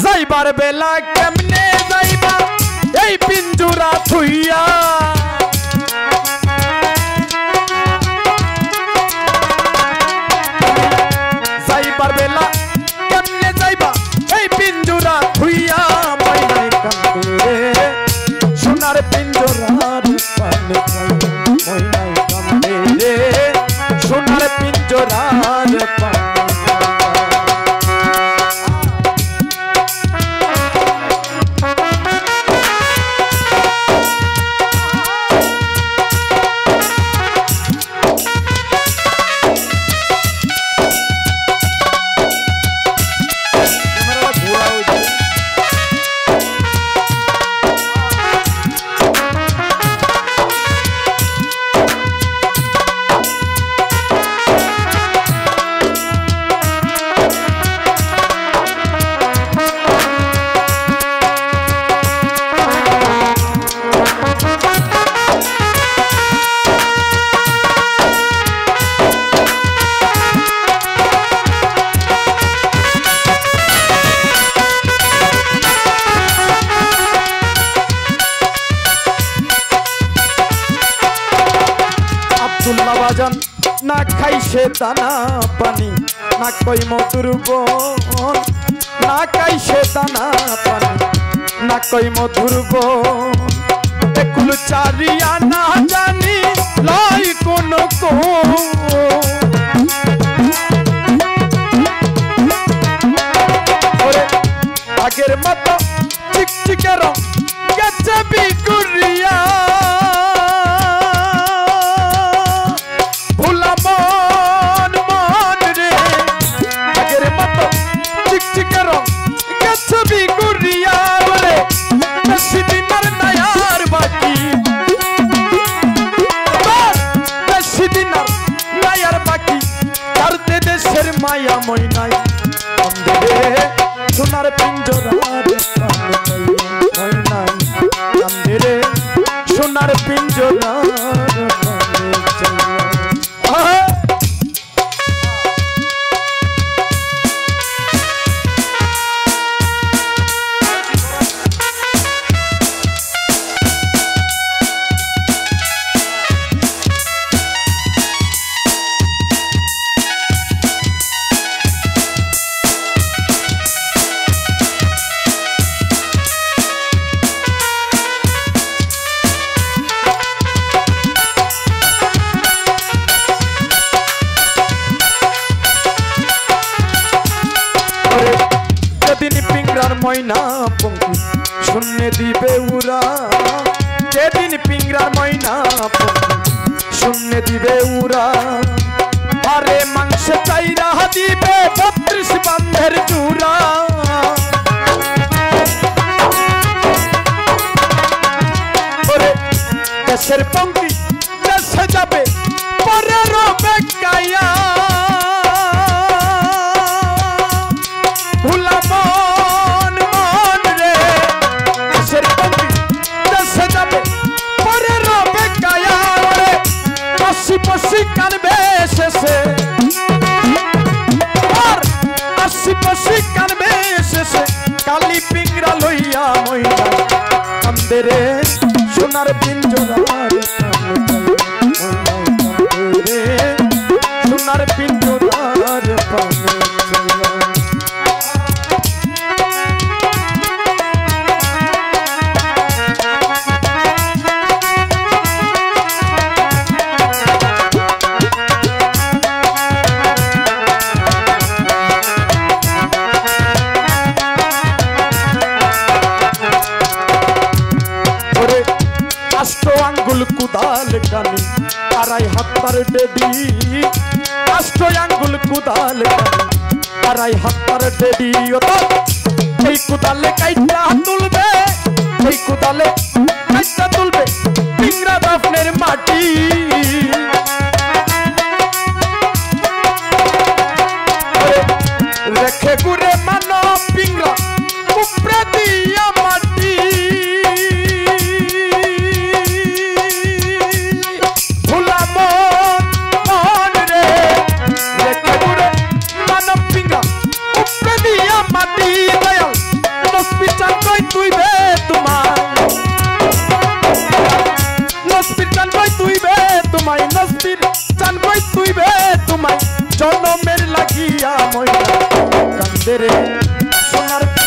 যাইবার বেলা কেমনে যাইবা এই পিঞ্জুরা থুইয়া যাইবার বেলা কেমনে যাইবা এই পিঞ্জুরা থুইয়া ময়নাই কান্দে সোনার পিঞ্জরার পানে ময়নাই কান্দে রে সোনার পিঞ্জরার পানে না খাইছে দানা পানি না কই মধুর বন না খাইছে দানা পানি না কই মধুর বন একুল চারিয়া না জানি লাই কোন কো আগের মতো চিকচিকে রং গেছে বিগুরিয়া মায়া ময়নাই কান্দে সোনার পিঞ্জরার ময়নাই কান্দে রে সোনার পিঞ্জরার ময়না পঙ্কি শূন্য দিবে উরা যেদিন পিংরার ময়না পঙ্কি শূন্য দিবে উরা আরে মাংস চাইরা দিবে 32 বান্ধের চূড়া ওরে দেশের পঙ্কি দেশে যাবে পরে রবে কায়া পশি কানবে শেষে আর আশি পশি কানবে শেষে কালি পিংরা লইয়া ময়না কান্দে রে সোনার পিঞ্জরার রে সোনার পিঞ্জরার পানে আঙ্গুল কুদাল কানি আড়াই হাতার ডেডি আষ্ট আঙ্গুল কুদাল কানি আড়াই হাতার ডেডি এই কুদালে কাইটা তুলবে এই কুদালে কাইটা তুলবে পিংরা দাফনের মাটি রেখে গুরে মানো পিংরা উপরে দিয়া মাটি কান্দে রে সোনার